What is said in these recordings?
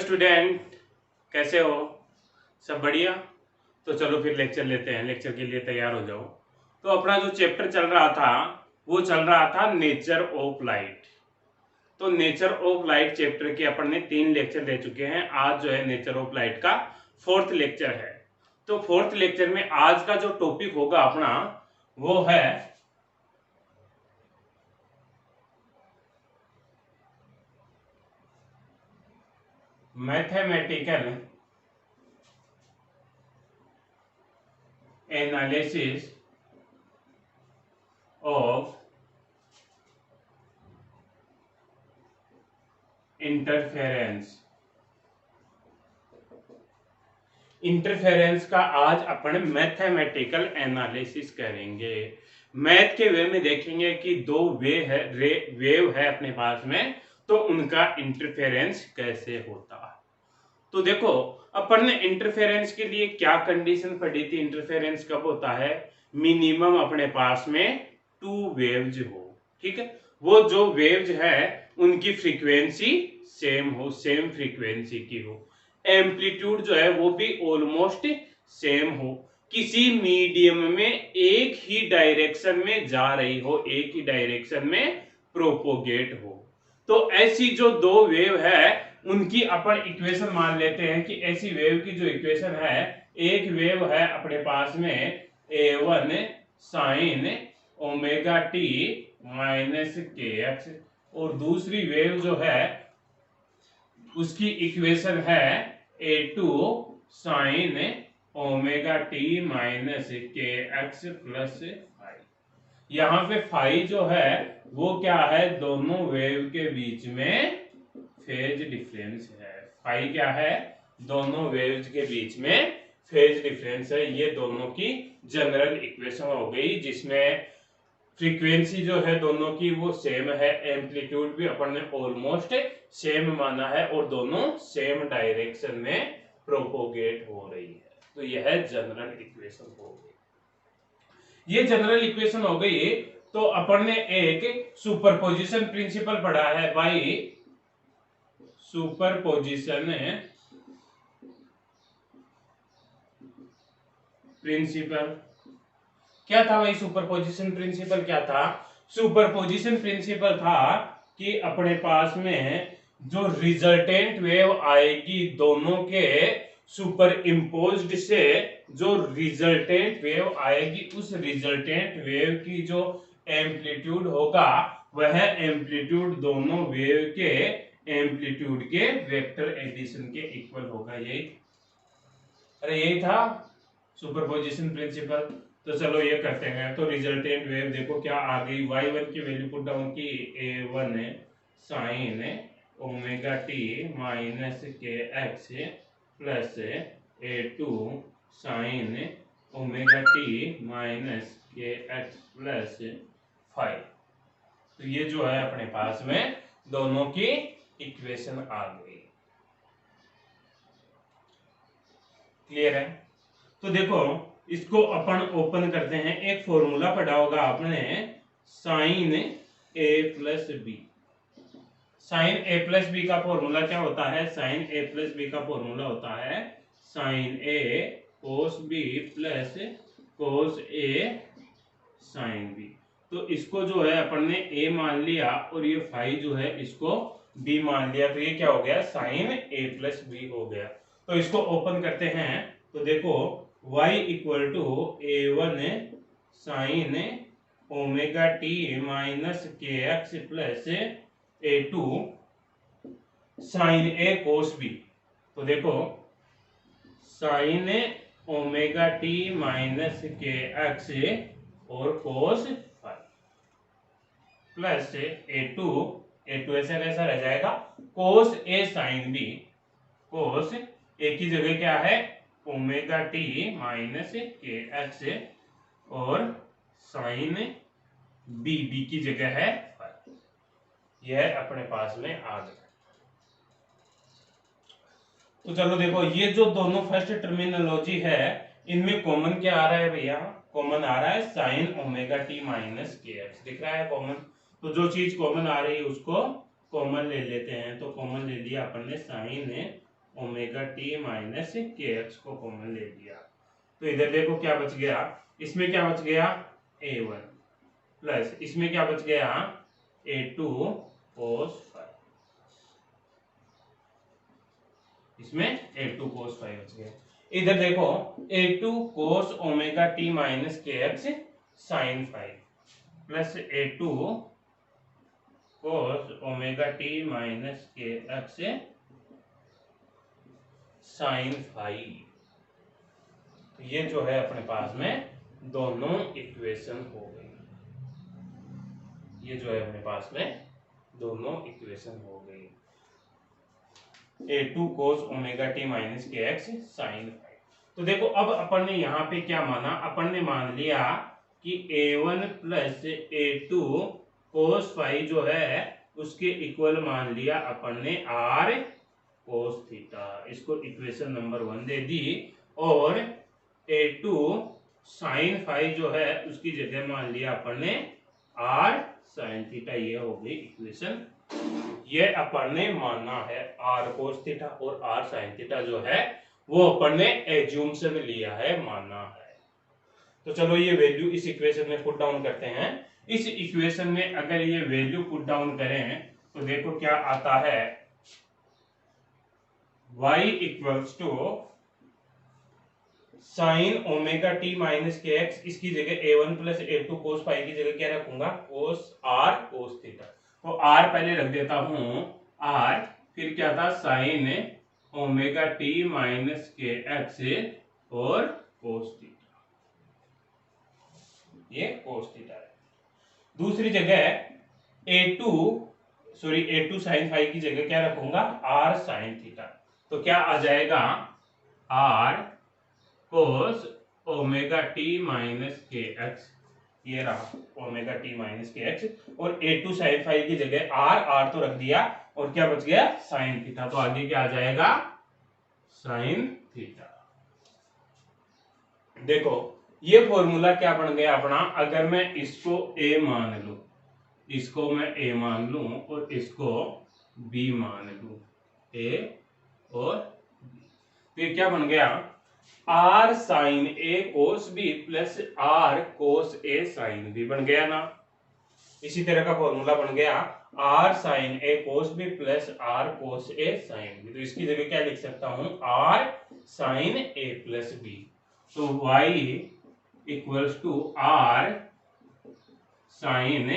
Student, कैसे हो? सब बढ़िया। तो चलो फिर लेक्चर लेते हैं। लेक्चर के लिए तैयार हो जाओ। तो अपना जो चैप्टर चल रहा था वो चल रहा था नेचर ऑफ लाइट। तो नेचर ऑफ लाइट चैप्टर के अपन ने 3 लेक्चर ले चुके हैं। आज जो है नेचर ऑफ लाइट का 4th लेक्चर है। तो 4th लेक्चर में आज का जो टॉपिक होगा अपना वो है mathematical analysis of interference. Interference का आज अपन मैथमेटिकल एनालिसिस करेंगे। मैथ के वे में देखेंगे कि दो वेव है अपने पास में, तो उनका इंटरफेरेंस कैसे होता है। तो देखो, अपन ने इंटरफेरेंस के लिए क्या कंडीशन पढ़ी थी। इंटरफेरेंस कब होता है? मिनिमम अपने पास में 2 वेव्स हो। ठीक है, वो जो वेव्स है उनकी फ्रीक्वेंसी सेम हो, सेम फ्रीक्वेंसी की हो। एम्पलीट्यूड जो है वो भी ऑलमोस्ट सेम हो, किसी मीडियम में एक ही डायरेक्शन में जा रही हो, एक ही डायरेक्शन में प्रोपोगेट हो। तो ऐसी जो दो वेव है उनकी अपन इक्वेशन मान लेते हैं कि ऐसी वेव की जो इक्वेशन है, एक वेव है अपने पास में A1 sine omega t minus k x, और दूसरी वेव जो है उसकी इक्वेशन है A2 sine omega t minus k x plus five. यहां पे फाइव जो है वो क्या है? दोनों वेव के बीच में फेज डिफरेंस है। फाइव क्या है? दोनों वेव्स के बीच में फेज डिफरेंस है। ये दोनों की जनरल इक्वेशन हो गई, जिसमें फ्रीक्वेंसी जो है दोनों की वो सेम है, एम्पलीट्यूड भी अपन ने ऑलमोस्ट सेम माना है, और दोनों सेम डायरेक्शन में प्रोपोगेट हो रही है। तो यह जनरल इक्वेशन हो गई। ये जनरल इक्वेशन हो गई। तो अपन ने एक सुपरपोजिशन प्रिंसिपल पढ़ा है भाई। सुपरपोजिशन प्रिंसिपल क्या था भाई? सुपरपोजिशन प्रिंसिपल क्या था? सुपरपोजिशन प्रिंसिपल था कि अपने पास में जो रिजल्टेंट वेव आएगी दोनों के सुपर इम्पोज्ड से, जो रिजल्टेंट वेव आएगी उस रिजल्टेंट वेव की जो एम्पलीट्यूड होगा वह एम्पलीट्यूड दोनों वेव के एम्पलीट्यूड के वेक्टर एडिशन के इक्वल होगा। यही था सुपरपोजिशन प्रिंसिपल। तो चलो ये करते हैं। तो रिजल्टेंट वेव देखो क्या आ गई। y1 की वैल्यू पुट डाउन की A1 sine omega t minus k x plus A2 sine omega t minus k x plus five. तो ये जो है अपने पास में दोनों की इक्वेशन आ गई। क्लियर है? तो देखो, इसको अपन ओपन करते हैं। एक फॉर्मूला पढ़ा होगा आपने, साइन ए प्लस बी। साइन ए प्लस बी का फॉर्मूला क्या होता है? साइन ए प्लस बी का फॉर्मूला होता है sign a cos B plus cos A sine B. तो इसको जो है अपन ने ए मान लिया, और ये फाइव जो है इसको बी मान लिया। तो ये क्या हो गया? साइन ए प्लस बी हो गया। तो इसको ओपन करते हैं। तो देखो, y equal to A1 sine omega t minus k x plus A2 sine a cos b. तो देखो, sine omega t minus k x और कोस फाइव प्लस A2 ऐसा कैसा रह जाएगा? कोस ए साइन बी। कोस ए की जगह क्या है? Omega t minus k x, और साइन बी की जगह है फाइव। यह अपने पास में आ गया। तो चलो देखो, ये जो दोनों फर्स्ट टर्मिनोलॉजी है इनमें कॉमन क्या आ रहा है भैया? कॉमन आ रहा है sign omega t minus k x. दिख रहा है कॉमन? तो जो चीज कॉमन आ रही है उसको कॉमन ले लेते हैं। तो कॉमन ले लिया अपन ने sign omega t minus k x को कॉमन ले लिया, तो इधर देखो क्या बच गया, इसमें क्या बच गया a1 प्लस इसमें क्या बच गया a2 cos फाइव, इसमें a2 cos फाइव बच गया। इधर देखो a2 cos omega t minus k x sine five plus a2 cos omega t minus k x sine five. ये जो है अपने पास में दोनों इक्वेशन हो गई, ये जो है अपने पास में दोनों इक्वेशन हो गई, a2 cos omega t minus k x sine five. तो देखो अब अपन ने यहाँ पे क्या माना, अपन ने मान लिया कि a1 plus a2 cos five जो है उसके इक्वल मान लिया अपन ने r cos थीटा, इसको इक्वेशन नंबर 1 दे दी, और a2 साइन फाइव जो है उसकी जगह मान लिया अपन ने r साइन थीटा, ये हो गई इक्वेशन। ये अपन ने माना है r cos थीटा और r साइन थीटा जो है वो अपन ने एज्यूम्शन लिया है, माना है। तो चलो ये वैल्यू इस इक्वेशन में पुट डाउन करते हैं। इस इक्वेशन में अगर ये वैल्यू पुट डाउन करें तो देखो क्या आता है, y equals to sine omega t minus k x, इसकी जगह a1 plus a2 cos five की जगह क्या रखूंगा cos r cos थीटा, तो r पहले रख देता हूं r, फिर क्या था sign omega t minus k x और cos थीटा, ये cos थीटा है। दूसरी जगह a2 साइन फाइव की जगह क्या रखूंगा r साइन थीटा, तो क्या आ जाएगा r cos omega t minus k x, ये रहा omega t minus k x, और a2 साइन फाइव की जगह r तो रख दिया, और क्या बच गया साइन थीटा, तो आगे क्या आ जाएगा साइन थीटा। देखो ये फॉर्मूला क्या बन गया अपना, अगर मैं इसको a मान लूं, इसको मैं a मान लूं और इसको b मान लूं, a और b, तो ये क्या बन गया r sine a cos b plus r cos a sine b बन गया ना। इसी तरह का फॉर्मूला बन गया r sine a cos b plus r cos a sine b, तो इसकी जगह क्या लिख सकता हूं r sine a plus b, तो y equals to r sine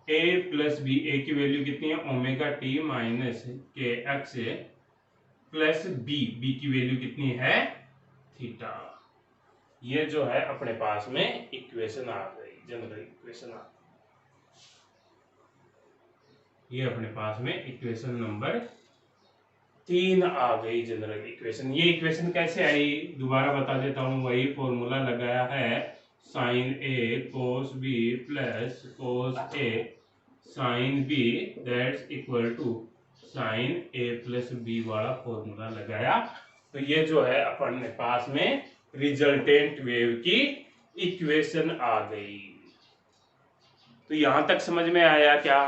a plus b, a की वैल्यू कितनी है omega t minus k x plus b की वैल्यू कितनी है थीटा। ये जो है अपने पास में इक्वेशन आ गई, जनरल इक्वेशन आ गई, ये अपने पास में इक्वेशन नंबर 3 आ गई, जनरल इक्वेशन। ये इक्वेशन कैसे आई दोबारा बता देता हूं, वही फॉर्मूला लगाया है sine a cos b plus cos a sine b that's equal to sine a plus b वाला फॉर्मूला लगाया, तो ये जो है अपन के पास में रिजल्टेंट वेव की इक्वेशन आ गई। तो यहां तक समझ में आया क्या?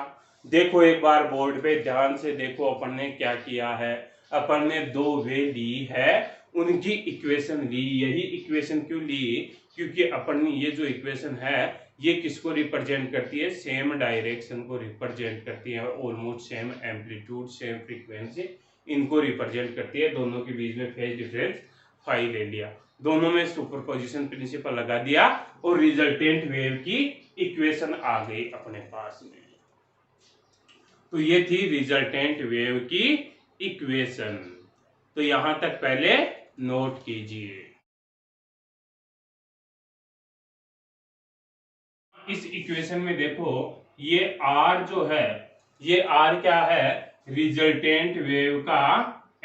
देखो एक बार बोर्ड पे ध्यान से देखो, अपन ने क्या किया है, अपन ने दो वे ली है, उनकी इक्वेशन ली। यही इक्वेशन क्यों ली? क्योंकि अपन ने ये जो इक्वेशन है ये किसको रिप्रेजेंट करती है? सेम डायरेक्शन को रिप्रेजेंट करती है, almost same amplitude same frequency इनको रिप्रेजेंट करती है। दोनों के बीच में फेज डिफरेंस फाई ले लिया, दोनों में सुपरपोजिशन प्रिंसिपल लगा दिया और रिजल्टेंट वेव की इक्वेशन आ गई अपने पास में। तो ये थी रिजल्टेंट वेव की इक्वेशन। तो यहां तक पहले नोट कीजिए। इस इक्वेशन में देखो ये R जो है, ये R क्या है? रिजल्टेंट वेव का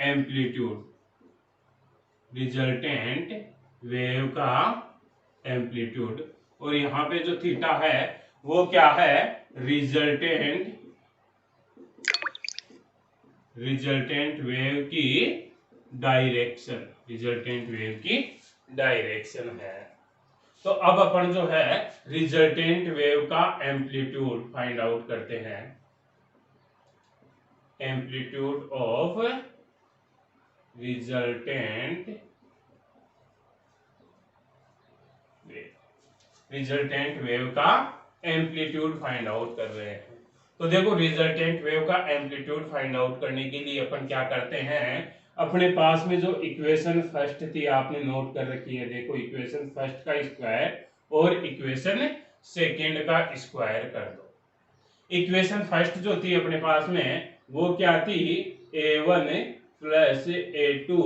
एम्पलीट्यूड, रिजल्टेंट वेव का एम्पलीट्यूड, और यहां पे जो थीटा है वो क्या है? रिजल्टेंट वेव की डायरेक्शन, रिजल्टेंट वेव की डायरेक्शन है। तो अब अपन जो है रिजल्टेंट वेव का एम्पलीट्यूड फाइंड आउट करते हैं। एम्पलीट्यूड ऑफ रिजल्टेंट वेव का एम्पलीट्यूड फाइंड आउट कर रहे हैं। तो देखो रिजल्टेंट वेव का एम्पलीट्यूड फाइंड आउट करने के लिए अपन क्या करते हैं, अपने पास में जो इक्वेशन फर्स्ट थी आपने नोट कर रखी है, देखो इक्वेशन फर्स्ट का स्क्वायर और इक्वेशन सेकंड का स्क्वायर कर दो। इक्वेशन फर्स्ट जो थी अपने पास में वो क्या थी, a1 plus a2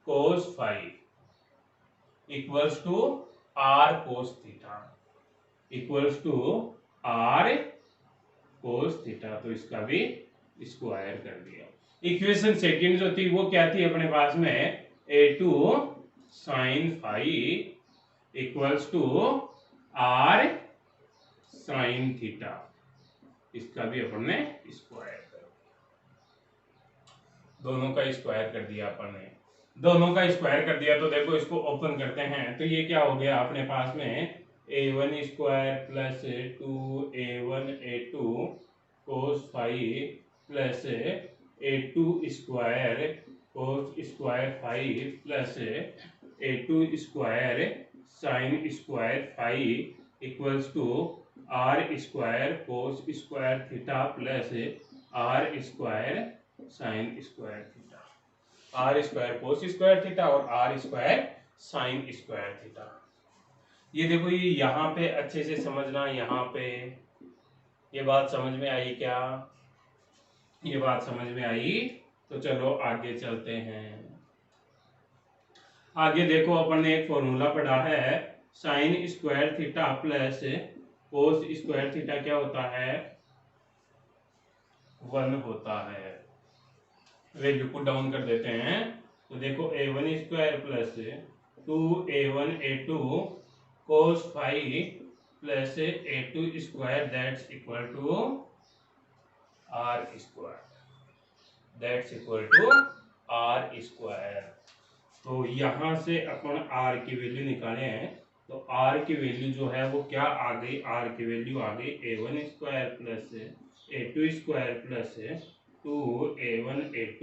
cos phi equals to r cos theta equals to r cos theta, तो इसका भी स्क्वायर कर दिया। इक्वेशन सेकंड जो थी वो क्या थी अपने पास में, a2 sin phi equals to r sin theta, इसका भी अपन ने स्क्वायर कर दिया। दोनों का स्क्वायर कर दिया अपन ने, दोनों का स्क्वायर कर दिया। तो देखो इसको ओपन करते हैं, तो ये क्या हो गया अपने पास में, a1 square plus 2a1 a2 cos phi plus a2 square cos square phi plus a2 square sin square phi equals to r square cos square theta plus r square sin square theta, r square cos square theta और r square sin square theta. ये देखो ये यहाँ पे अच्छे से समझना, यहाँ पे ये बात समझ में आई क्या, ये बात समझ में आई। तो चलो आगे चलते हैं। आगे देखो अपन ने एक फॉर्मूला पढ़ा है, sine square theta plus cos square theta क्या होता है, 1 होता है। वैल्यू को डाउन कर देते हैं, तो देखो a1 square plus 2a1 a2 cos phi plus a2 square that's equal to r square, that's equal to r square. तो यहाँ से अपन r की वैल्यू निकाले हैं, तो r की वैल्यू जो है वो क्या आ गई, r की वैल्यू आ गई a1 square plus a2 square plus 2a1 a2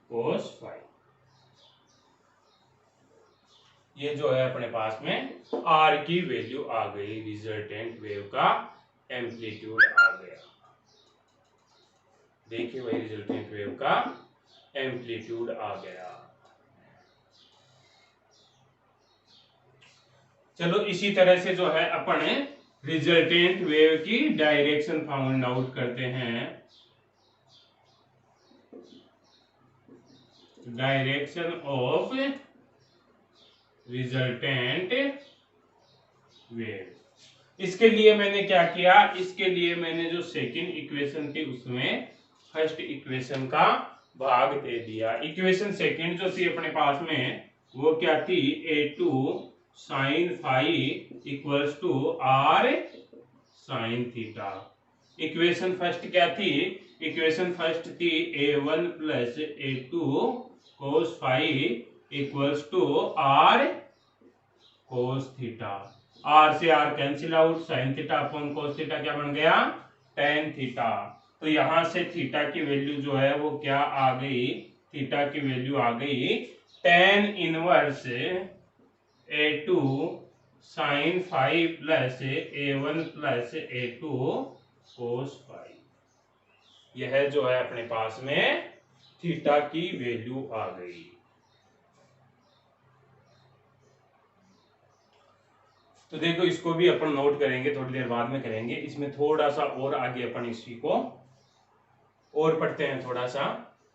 cos five. ये जो है अपने पास में r की वैल्यू आ गई, रिजल्टेंट वेव का एम्पलीट्यूड आ गया। देखिए वही रिजल्टेंट वेव का एम्पलीट्यूड आ गया। चलो इसी तरह से जो है अपन रिजल्टेंट वेव की डायरेक्शन फाउंड आउट करते हैं। डायरेक्शन ऑफ रिजल्टेंट वेव, इसके लिए मैंने क्या किया, इसके लिए मैंने जो सेकंड इक्वेशन थी उसमें फर्स्ट इक्वेशन का भाग दे दिया। इक्वेशन सेकंड जो थी अपने पास में वो क्या थी, a2 sin phi equals to r sin theta. Equation first क्या थी, इक्वेशन फर्स्ट थी a1 plus a2 cos phi equals to r cos theta. r से r cancel out, sin theta upon cos theta क्या बन गया, tan theta. तो यहां से थीटा की वैल्यू जो है वो क्या आ गई, थीटा की वैल्यू आ गई tan inverse a2 sin five plus a1 plus a2 cos five. यह जो है अपने पास में थीटा की वैल्यू आ गई। तो देखो इसको भी अपन नोट करेंगे, थोड़ी देर बाद में करेंगे। इसमें थोड़ा सा और आगे अपन इसी को और पढ़ते हैं थोड़ा सा।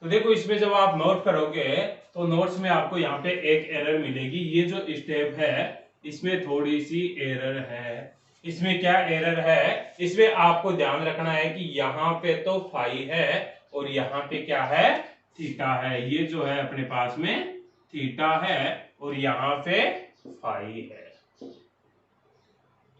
तो देखो इसमें जब आप नोट करोगे तो नोट्स में आपको यहाँ पे एक एरर मिलेगी। ये जो स्टेप है इसमें थोड़ी सी एरर है। इसमें क्या एरर है, इसमें आपको ध्यान रखना है कि यहाँ पे तो फाई है और यहाँ पे क्या है, थीटा है। ये जो है अपने पास में थीटा है और यहाँ पे फाई है,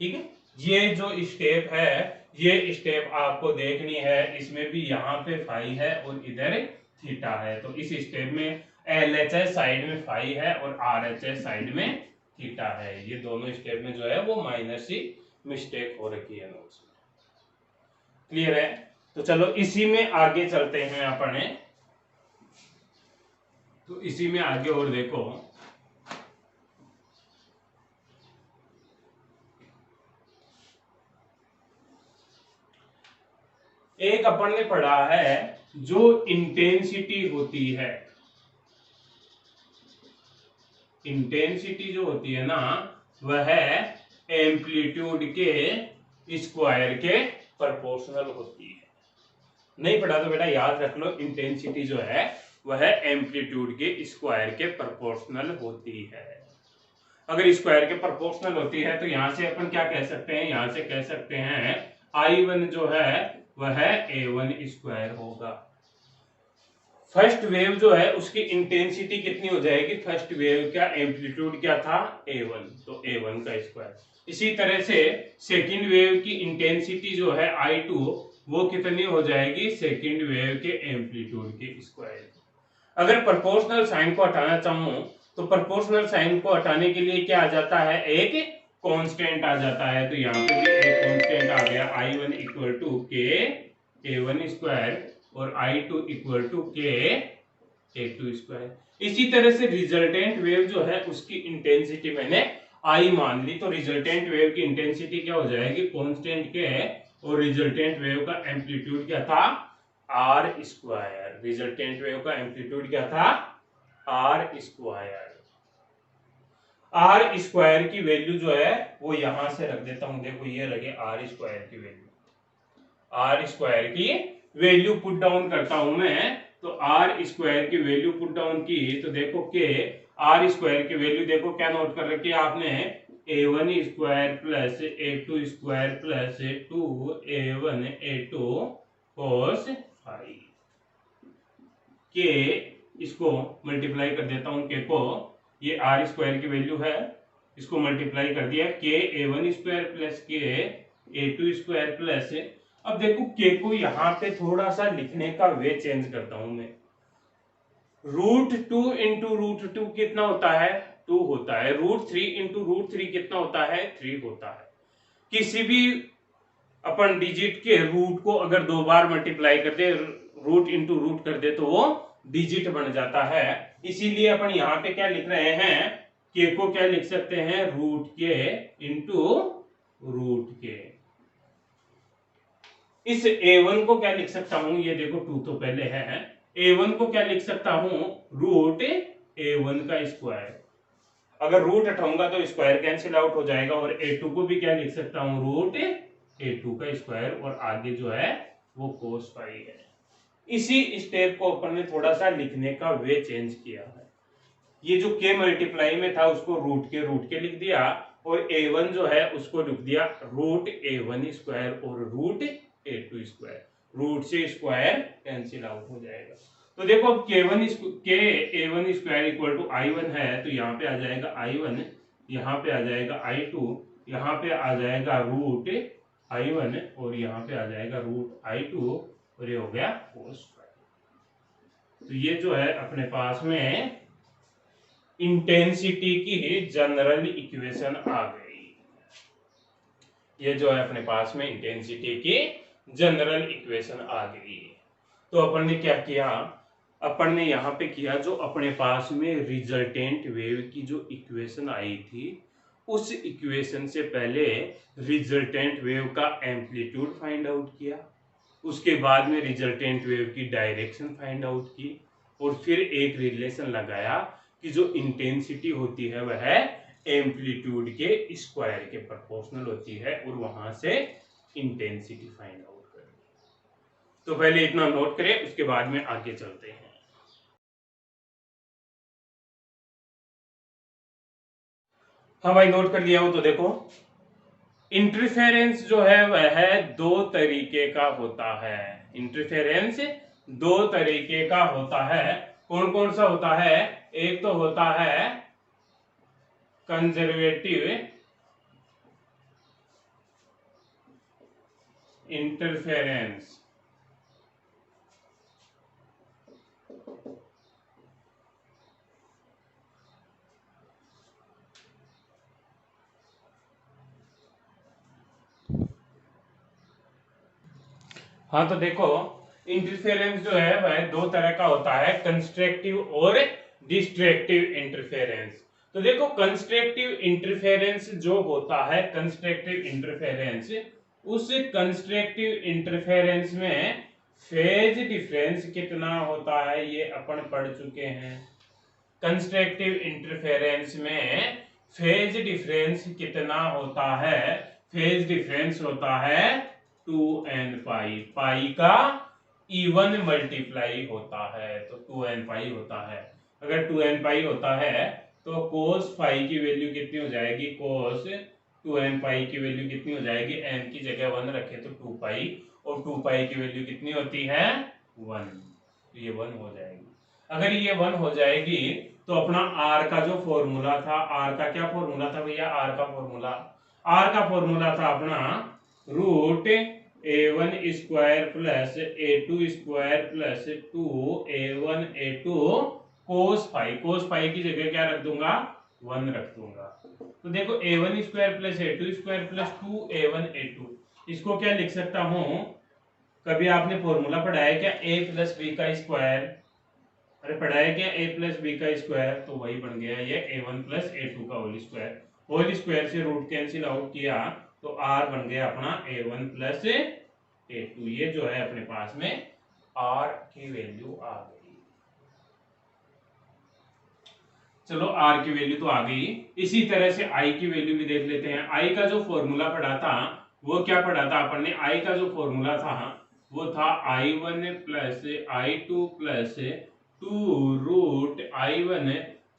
ठीक है। ये जो स्टेप है ये स्टेप आपको देखनी है, इसमें भी यहाँ पे फाई है और इधर थीटा है। तो इस स्टेप में LHS साइड में फाई है और RHS साइड में थीटा है। ये दोनों स्टेप में जो है वो माइनर सी मिस्टेक हो रखी है नोट्स में। क्लियर है? तो चलो इसी में आगे चलते हैं अपने। तो इसी में आगे और देखो, एक अपन ने पढ़ा है जो इंटेंसिटी होती है, इंटेंसिटी जो होती है ना वह एम्पलीट्यूड के स्क्वायर के प्रोपोर्शनल होती है। नहीं पढ़ा तो बेटा याद रख लो, इंटेंसिटी जो है वह एम्पलीट्यूड के स्क्वायर के प्रोपोर्शनल होती है। अगर स्क्वायर के प्रोपोर्शनल होती है तो यहां से अपन क्या कह सकते हैं, यहां से कह सकते हैं I1 जो है वह A1 स्क्वायर होगा। फर्स्ट वेव जो है उसकी इंटेंसिटी कितनी हो जाएगी, फर्स्ट वेव का एम्पलीट्यूड क्या था A1, तो A1 का स्क्वायर। इसी तरह से सेकंड वेव की इंटेंसिटी जो है I2 वो कितनी हो जाएगी, सेकंड वेव के एम्पलीट्यूड के स्क्वायर। अगर प्रोपोर्शनल साइन को हटाना चाहूं तो प्रोपोर्शनल साइन को हटाने के लिए क्या आ जाता है, एक कांस्टेंट आ जाता है। तो यहाँ पे भी एक कांस्टेंट आ गया, I1 इक्वल टू के A1 स्क्वायर और I2 इक्वल टू के A2 स्क्वायर। इसी तरह से रिजल्टेंट वेव जो है उसकी इंटेंसिटी मैंने I मान ली, तो रिजल्टेंट वेव की इंटेंसिटी क्या हो जाएगी, कांस्टेंट के, और रिजल्टेंट वेव का एम्पलीट्यूड क्या था, R स्क्वायर। रिजल्टेंट वेव का एम्पलीट्यूड क्या था, R स्क्वायर। R स्क्वायर की वैल्यू जो है वो यहां से रख देता हूं, देखो ये रखे R स्क्वायर की वैल्यू, R स्क्वायर की वैल्यू पुट डाउन करता हूं मैं, तो R स्क्वायर की वैल्यू पुट डाउन की तो देखो के R स्क्वायर की वैल्यू देखो क्या नोट कर रखी है आपने, A1 square plus A2 square plus 2A1 A2 cos phi. के इसको मल्टीप्लाई कर देता हूं, के को, ये R स्क्वायर की वैल्यू है, इसको मल्टीप्लाई कर दिया, के A1 स्क्वायर प्लस के A2 स्क्वायर प्लस, अब देखो के को यहां पे थोड़ा सा लिखने का वे चेंज करता हूं मैं। √2 इंटू √2 कितना होता है, 2 होता है। √3 इंटू √3 कितना होता है, 3 होता है। किसी भी अपन डिजिट के रूट को अगर दो बार मल्टीप्लाई कर दे, रूट इंटू रूट कर दे, तो वो डिजिट बन जाता है। इसीलिए अपन यहाँ पे क्या लिख रहे हैं, के को क्या लिख सकते हैं, रूट के इंटू रूट के। इस A1 को क्या लिख सकता हूं, ये देखो 2 तो पहले है, A1 को क्या लिख सकता हूं, रूट A1 का स्क्वायर। अगर रूट हटाऊंगा तो स्क्वायर कैंसिल आउट हो जाएगा, और A2 को भी क्या लिख सकता हूं, रूट A2 का स्क्वायर, और आगे जो है वो कोस फाई है। इसी स्टेप को अपन ने थोड़ा सा लिखने का वे चेंज किया है। ये जो के मल्टीप्लाई में था उसको रूट के लिख दिया, और A1 जो है उसको लिख दिया रूट A1 स्क्वायर और रूट A2 स्क्वायर। रूट से स्क्वायर कैंसिल आउट हो जाएगा। तो देखो अब के A1 square equal to I1 है, तो यहाँ पे आ जाएगा I1, यहाँ पे आ जाएगा I2, यहाँ पे आ जाएगा रूट I1, और यहाँ पे आ जाएगा रूट I2, और ये हो गया cos फाई। तो ये जो है अपने पास में इंटेंसिटी की जनरल इक्वेशन आ गई। ये जो है अपने पास में इंटेंसिटी की जनरल इक्वेशन आ गई। तो अपन ने क्या किया, अपन ने यहाँ पे किया जो अपने पास में रिजल्टेंट वेव की जो इक्वेशन आई थी, उस इक्वेशन से पहले रिजल्टेंट वेव का एम्पलीट्यूड फाइंड आउट किया, उसके बाद में रिजल्टेंट वेव की डायरेक्शन फाइंड आउट की, और फिर एक रिलेशन लगाया कि जो इंटेंसिटी होती है वह एम्पलीट्यूड के स्क्वायर के प्रोपोर्शनल होती है, और वहां से इंटेंसिटी फाइंड आउट कर। तो पहले इतना नोट करें, उसके बाद में आगे चलते हैं। हाँ भाई नोट कर लिया हो तो देखो, इंटरफेरेंस जो है वह दो तरीके का होता है। इंटरफेरेंस दो तरीके का होता है। कौन कौन सा होता है, एक तो होता है कंजर्वेटिव इंटरफेरेंस, हाँ तो देखो इंटरफेरेंस जो है वह दो तरह का होता है, कंस्ट्रक्टिव और डिस्ट्रक्टिव इंटरफेरेंस। तो देखो कंस्ट्रक्टिव इंटरफेरेंस जो होता है, कंस्ट्रक्टिव इंटरफेरेंस, उस कंस्ट्रक्टिव इंटरफेरेंस में फेज डिफरेंस कितना होता है ये अपन पढ़ चुके हैं। कंस्ट्रक्टिव इंटरफेरेंस में फेज डिफरेंस कितना होता है? फेज डिफरेंस होता है 2n पाई, पाई का इवन मल्टीप्लाई होता है, तो 2n पाई होता है। अगर 2n पाई होता है तो कोस फाई की वैल्यू कितनी हो जाएगी? कोस 2n पाई की वैल्यू कितनी हो जाएगी? n की जगह 1 रखे तो 2 पाई, और 2 पाई की वैल्यू कितनी होती है? 1, तो ये 1 हो जाएगी। अगर ये 1 हो जाएगी तो अपना r का जो फॉर्मूला था, r का क्या फॉर्मूला था भैया? r का फॉर्मूला था अपना root a1 square plus a2 square plus 2a1 a2 cos phi. Cos phi की जगह क्या रख दूंगा? 1 रख दूंगा। तो देखो a1 square plus a2 square plus 2a1 a2, इसको क्या लिख सकता हूं? कभी आपने फॉर्मूला पढ़ा है क्या? a प्लस बी का स्क्वायर। अरे पढ़ा है क्या? a प्लस बी का स्क्वायर, तो वही बन गया ये a1 प्लस a2 का होल स्क्वायर। होल स्क्वायर से रूट कैंसिल आउट किया तो r बन गया अपना a1 प्लस a2। ये जो है अपने पास में r की वैल्यू आ गई। चलो r की वैल्यू तो आ गई। इसी तरह से i की वैल्यू भी देख लेते हैं। i का जो फॉर्मूला पढ़ा था वो क्या पढ़ा था अपन ने? i का जो फॉर्मूला था वो था i1 plus i2 plus 2 root i1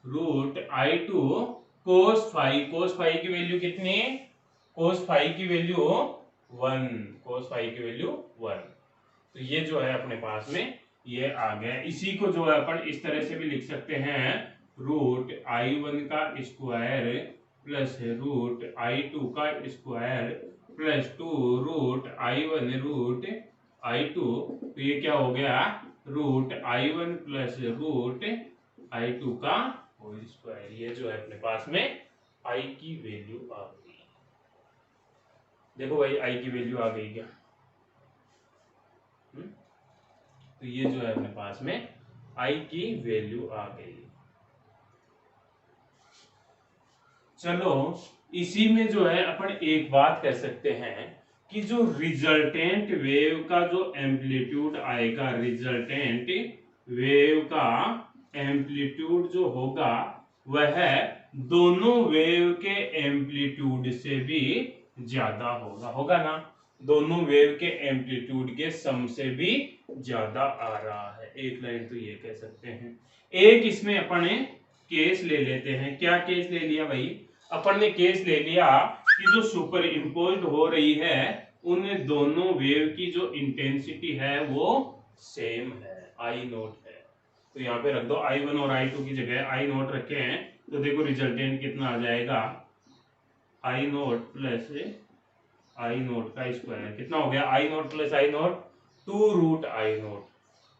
root i2 cos phi. Cos phi की वैल्यू कितनी? कोस फाई की वैल्यू 1, कोस फाई की वैल्यू 1। तो ये जो है अपने पास में ये आ गया। इसी को जो है अपन इस तरह से भी लिख सकते हैं, रूट i1 का स्क्वायर प्लस रूट i2 का square plus 2 root i1 root i2। तो ये क्या हो गया? Root i1 plus root i2 का होल स्क्वायर। ये जो है अपने पास में i की वैल्यू आ गई। देखो भाई i की वैल्यू आ गई क्या? तो ये जो है अपने पास में i की वैल्यू आ गई। चलो इसी में जो है अपन एक बात कर सकते हैं कि जो रिजल्टेंट वेव का जो एम्पलीट्यूड आएगा, रिजल्टेंट वेव का एम्पलीट्यूड जो होगा वह दोनों वेव के एम्पलीट्यूड से भी ज्यादा होगा ना? दोनों वेव के एम्पलीट्यूड के सम से भी ज्यादा आ रहा है। एक लाइन तो ये कह सकते हैं। एक इसमें अपन केस ले लेते हैं। क्या केस ले लिया भाई? अपन ने केस ले लिया कि जो सुपर इम्पोज्ड हो रही है उन दोनों वेव की जो इंटेंसिटी है वो सेम है, आई नोट है। तो यहाँ पे रख दो i1 और i2 की जगह i नोट रखे हैं, तो देखो रिजल्टेंट कितना आ जाएगा? i naught plus i naught का स्क्वायर कितना हो गया? i naught plus i naught 2 root i naught,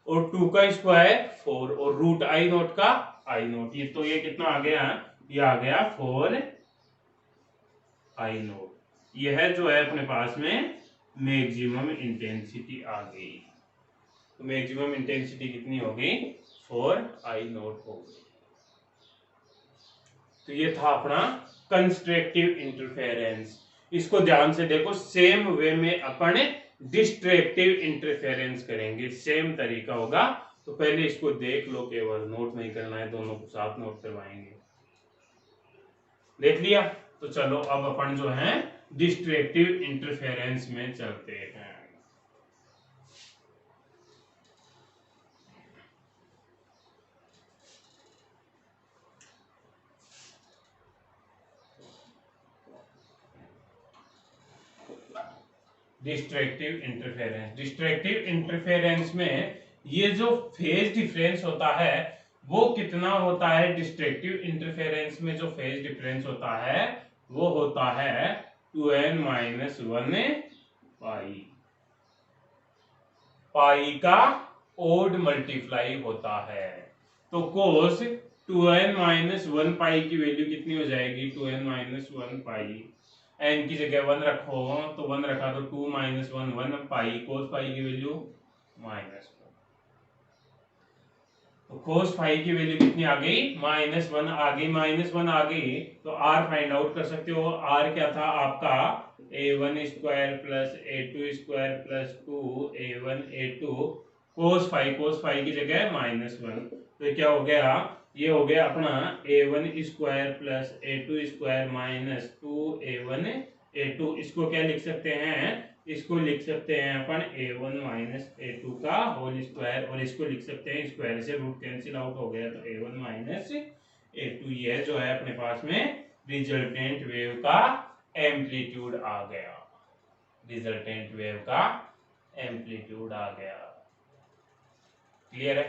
और 2 का स्क्वायर 4, और रूट i नोट का i नोट। ये तो ये कितना आ गया? ये आ गया 4 i नोट। यह जो है अपने पास में मैक्सिमम इंटेंसिटी आ गई। तो मैक्सिमम इंटेंसिटी कितनी हो गई? 4 i नोट हो गई। तो ये था अपना कंस्ट्रक्टिव इंटरफेरेंस। इसको ध्यान से देखो, सेम वे में अपन डिस्ट्रक्टिव इंटरफेरेंस करेंगे, सेम तरीका होगा। तो पहले इसको देख लो, केवल नोट नहीं करना है, दोनों को साथ नोट करवाएंगे। देख लिया? तो चलो अब अपन जो है डिस्ट्रक्टिव इंटरफेरेंस में चलते हैं। Destructive interference. डिस्ट्रक्टिव इंटरफेरेंस में ये जो फेज डिफरेंस होता है वो कितना होता है? डिस्ट्रक्टिव इंटरफेरेंस में जो फेज डिफरेंस होता है वो होता है 2n - 1 पाई। पाई का ओड मल्टीप्लाई होता है। तो कोस 2n - 1 पाई की वैल्यू कितनी हो जाएगी? 2n - 1 पाई। n की जगह 1 रखो तो 1 रखा तो 2 - 1 1 पाई, कोस पाई की वैल्यू -1। तो cos फाई की वैल्यू कितनी आ गई, -1 आ गई। -1 आ गई तो r फाइंड आउट कर सकते हो। r क्या था आपका, a1 square plus a2 square plus 2a1 a2 cos phi की जगह -1, तो ये क्या हो गया, ये हो गया अपना a1 square plus a2 square minus 2a1 a2। इसको क्या लिख सकते हैं, इसको लिख सकते हैं अपन a1 माइनस a2 का होल स्क्वायर, और इसको लिख सकते हैं स्क्वायर से रूट कैंसिल आउट हो गया तो a1 माइनस a2। ये जो है अपने पास में रिजल्टेंट वेव का एम्पलीट्यूड आ गया, रिजल्टेंट वेव का एम्पलीट्यूड आ गया। क्लियर है?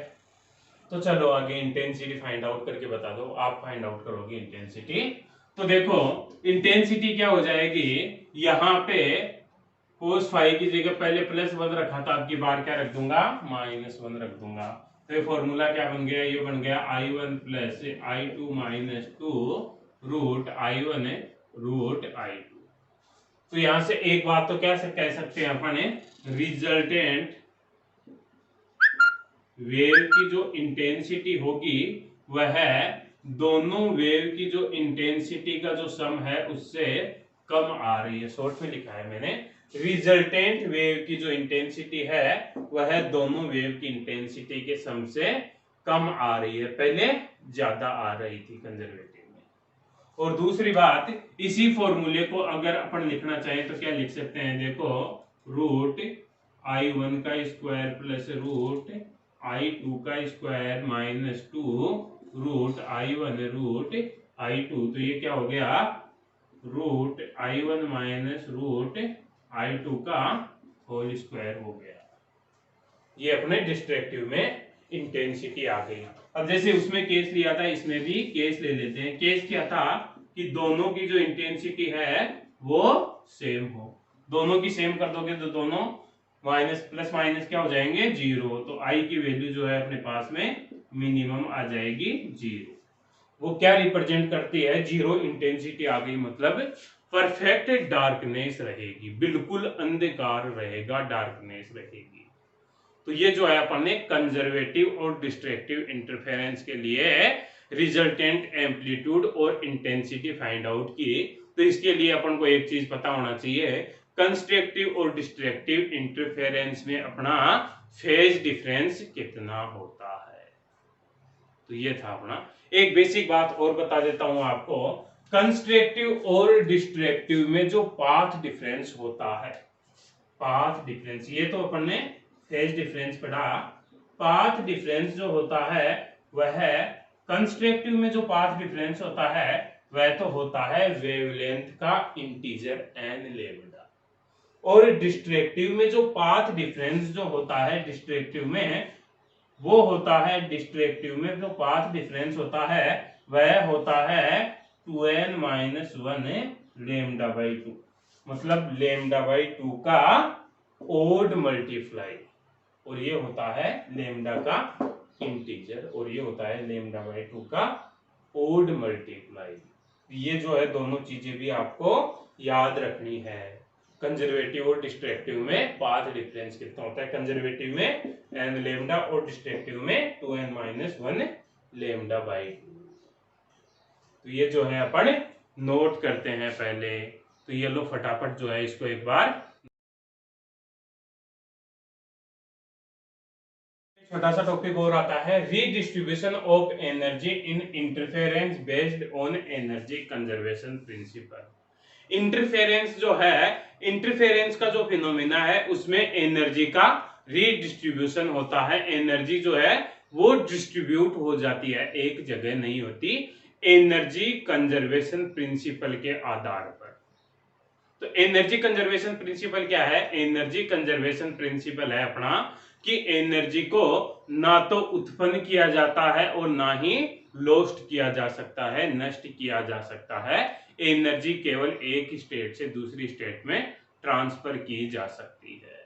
तो चलो आगे इंटेंसिटी फाइंड आउट करके बता दो, आप फाइंड आउट करोगे इंटेंसिटी। तो देखो इंटेंसिटी क्या हो जाएगी, यहाँ पे cos फाई की जगह पहले +1 रखा था, अब की बार क्या रख दूंगा, -1 रख दूंगा। तो ये फॉर्मूला क्या बन गया, ये बन गया I1 plus I2 minus 2 root I1 root I2। तो यहां से एक बात तो क्या कह सकते हैं अपन, रिजल्टेंट वेव की जो इंटेंसिटी होगी वह दोनों वेव की जो इंटेंसिटी का जो सम है उससे कम आ रही है। शॉर्ट में लिखा है मैंने, रिजल्टेंट वेव की जो इंटेंसिटी है वह दोनों वेव की इंटेंसिटी के सम से कम आ रही है, पहले ज्यादा आ रही थी कंजर्वेटिव में। और दूसरी बात, इसी फॉर्मूले को अगर अपन लिखना चाहें तो क्या लिख सकते हैं, देखो रूट I1 का स्क्वायर प्लस रूट I2 का square minus 2 root I1 root I2। तो ये क्या हो गया, root I1 minus root I2 का होल स्क्वायर हो गया। ये अपने डिस्ट्रक्टिव में इंटेंसिटी आ गई। अब जैसे उसमें केस लिया था, इसमें भी केस ले लेते हैं। केस क्या था कि दोनों की जो इंटेंसिटी है वो सेम हो, दोनों की सेम कर दोगे तो दोनों माइनस प्लस माइनस क्या हो जाएंगे, 0। तो आई की वैल्यू जो है अपने पास में मिनिमम आ जाएगी 0। वो क्या रिप्रेजेंट करती है, 0 इंटेंसिटी आ गई, मतलब परफेक्ट डार्कनेस रहेगी, बिल्कुल अंधकार रहेगा, डार्कनेस रहेगी। तो ये जो है अपन ने कंजर्वेटिव और डिस्ट्रक्टिव इंटरफेरेंस के लिए रिजल्टेंट एम्पलीट्यूड और इंटेंसिटी फाइंड आउट की। तो इसके लिए अपन को एक चीज पता होना चाहिए, कंस्ट्रक्टिव और डिस्ट्रक्टिव इंटरफेरेंस में अपना फेज डिफरेंस कितना होता है। तो ये था अपना। एक बेसिक बात और बता देता हूं आपको, कंस्ट्रक्टिव और डिस्ट्रक्टिव में जो पाथ डिफरेंस होता है, पाथ डिफरेंस, ये तो अपन ने फेज डिफरेंस पढ़ा। पाथ डिफरेंस जो होता है वह कंस्ट्रक्टिव में जो पाथ डिफरेंस होता है वह तो होता है वेवलेंथ का इंटीजर n लैम्डा, और डिस्ट्रक्टिव में जो पाथ डिफरेंस जो होता है डिस्ट्रक्टिव में, वो होता है, डिस्ट्रक्टिव में जो पाथ डिफरेंस होता है वह होता है 2n माइनस 1 लैम्डा बाई 2, मतलब लैम्डा बाई 2 का ओड मल्टीप्लाई, और ये होता है लैम्डा का इंटीजर, और ये होता है लैम्डा बाई 2 का ओड मल्टीप्लाई। ये जो है दोनों चीजें भी आपको याद रखनी है। कंजर्वेटिव और डिस्ट्रक्टिव में पाथ डिफरेंस कितना होता है, कंजर्वेटिव में n लैम्डा और डिस्ट्रक्टिव में 2n माइनस 1 लैम्डा बाई 2। तो ये जो है अपन नोट करते हैं पहले। तो ये लो फटाफट जो है इसको एक बार, छोटा सा टॉपिक और आता है, redistribution of energy in interference based on energy conservation principle. Interference जो है, इंटरफेरेंस का जो फिनोमेना है उसमें एनर्जी का रीडिस्ट्रीब्यूशन होता है। एनर्जी जो है वो डिस्ट्रीब्यूट हो जाती है, एक जगह नहीं होती, एनर्जी कंजर्वेशन प्रिंसिपल के आधार पर। तो एनर्जी कंजर्वेशन प्रिंसिपल क्या है, एनर्जी कंजर्वेशन प्रिंसिपल है अपना कि एनर्जी को ना तो उत्पन्न किया जाता है और ना ही लॉस्ट किया जा सकता है, नष्ट किया जा सकता है। एनर्जी केवल एक स्टेट से दूसरी स्टेट में ट्रांसफर की जा सकती है।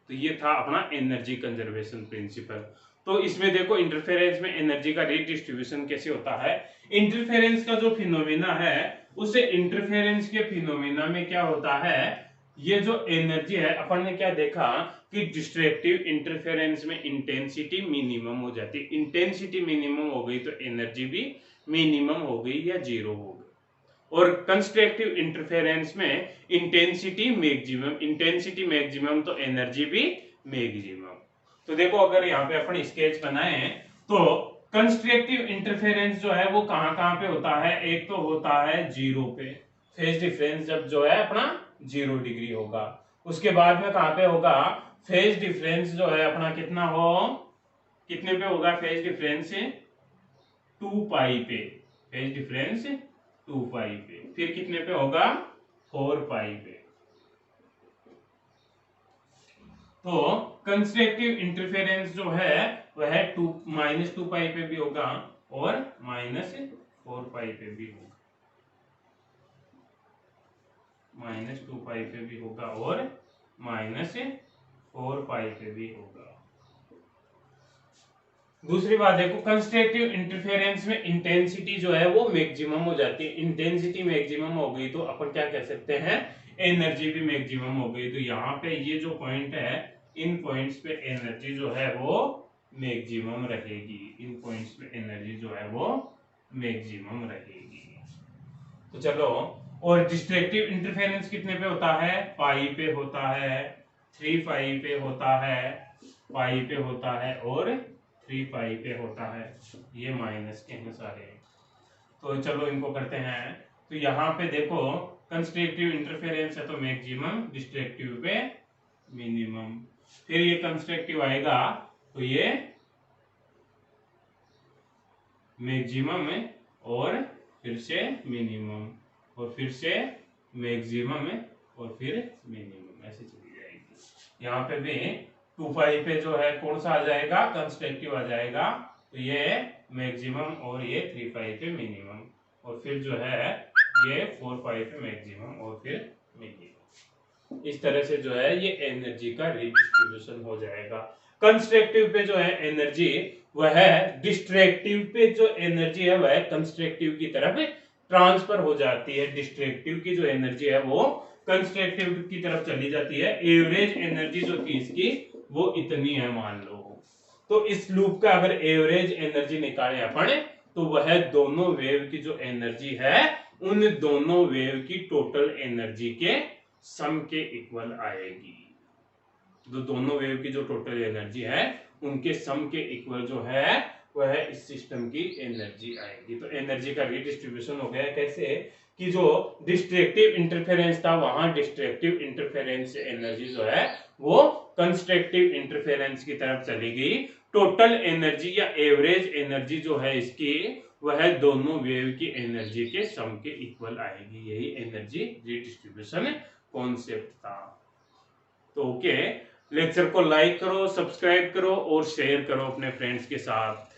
तो ये था अपना एनर्जी कंजर्वेशन प्रिंसिपल। तो इसमें देखो इंटरफेरेंस में एनर्जी का रीडिस्ट्रीब्यूशन कैसे होता है। इंटरफेरेंस का जो फिनोमेना है, उसे इंटरफेरेंस के फिनोमेना में क्या होता है, ये जो एनर्जी है, अपन ने क्या देखा कि डिस्ट्रक्टिव इंटरफेरेंस में इंटेंसिटी मिनिमम हो जाती है। इंटेंसिटी मिनिमम हो गई तो एनर्जी भी मिनिमम हो गई या जीरो हो गई। और कंस्ट्रक्टिव इंटरफेरेंस में इंटेंसिटी मैक्सिमम, इंटेंसिटी मैक्सिमम तो एनर्जी भी मैक्सिमम। तो देखो अगर यहाँ पे अपन स्केच बनाए तो कंस्ट्रक्टिव इंटरफेरेंस जो है वो कहाँ कहाँ पे होता है। एक तो होता है जीरो पे, फेज डिफरेंस जब जो है अपना 0 डिग्री होगा। उसके बाद में कहाँ पे होगा, फेज डिफरेंस जो है अपना कितना हो, कितने पे होगा फेज डिफरेंस, 2 पाई पे, फेज डिफरेंस 2 पाई पे। फिर कितने पे होगा, 4 पाई पे। तो कंस्ट्रक्टिव इंटरफेरेंस जो है वह -2 पाई पे भी होगा और -4 पाई पे भी होगा, -2 पाई पे भी होगा और -4 पाई पे भी होगा। दूसरी बात देखो, कंस्ट्रक्टिव इंटरफेरेंस में इंटेंसिटी जो है वो मैक्सिमम हो जाती है। इंटेंसिटी मैक्सिमम हो गई तो अपन क्या कह सकते हैं, एनर्जी भी मैक्सिमम हो गई। तो यहाँ पे ये जो पॉइंट है, इन पॉइंट्स पे एनर्जी जो है वो मैक्सिमम रहेगी। इन पॉइंट्स पे एनर्जी जो है वो मैक्सिमम रहेगी। तो चलो, और डिस्ट्रक्टिव इंटरफेरेंस कितने पे होता है, पाई पे होता है, 3 पाई पे होता है, पाई पे होता है और 3 पाई पे होता है। ये माइनस के हैं सारे। तो चलो इनको करते हैं। तो यहाँ पे देखो कंस्ट्रक्टिव इंटरफेरेंस है तो मैक्सिमम, डिस्ट्रक्टिव पे मिनिमम। फिर ये कंस्ट्रक्टिव आएगा तो ये मैक्सिमम है और फिर से मिनिमम और फिर से मैक्सिमम है और फिर मिनिमम, ऐसे चली जाएगी। यहाँ पे भी 2 पाई पे जो है कौन सा आ जाएगा, कंस्ट्रक्टिव आ जाएगा। तो ये मैक्सिमम और ये 3 पाई पे मिनिमम और फिर जो है ये 4 पाई पे मैक्सिमम और फिर मिनिमम। इस तरह से जो है ये एनर्जी का रिडिस्ट्रीब्यूशन हो जाएगा। कंस्ट्रक्टिव पे जो है एनर्जी वह डिस्ट्रक्टिव पे जो एनर्जी है वह कंस्ट्रक्टिव की तरफ ट्रांसफर हो जाती है। डिस्ट्रक्टिव की जो एनर्जी है वो कंस्ट्रक्टिव की तरफ चली जाती है। एवरेज एनर्जी जो थी इसकी वो इतनी है मान लो। तो इस लूप का अगर एवरेज एनर्जी निकाले अपन तो वह दोनों वेव की जो एनर्जी है उन दोनों वेव की टोटल एनर्जी के सम के इक्वल आएगी। जो दोनों वेव की जो टोटल एनर्जी है उनके सम के इक्वल जो है वह इस सिस्टम की एनर्जी आएगी। तो एनर्जी का रिडिस्ट्रीब्यूशन हो गया कैसे कि जो डिस्ट्रक्टिव इंटरफेरेंस था वहां डिस्ट्रक्टिव इंटरफेरेंस से एनर्जी जो है वो कंस्ट्रक्टिव इंटरफेरेंस की तरफ चली गई। टोटल एनर्जी या एवरेज एनर्जी जो है इसकी वह दोनों वेव की एनर्जी के सम के इक्वल आएगी। यही एनर्जी रिडिस्ट्रीब्यूशन कॉन्सेप्ट था। तो ओके, लेक्चर को लाइक करो, सब्सक्राइब करो और शेयर करो अपने फ्रेंड्स के साथ।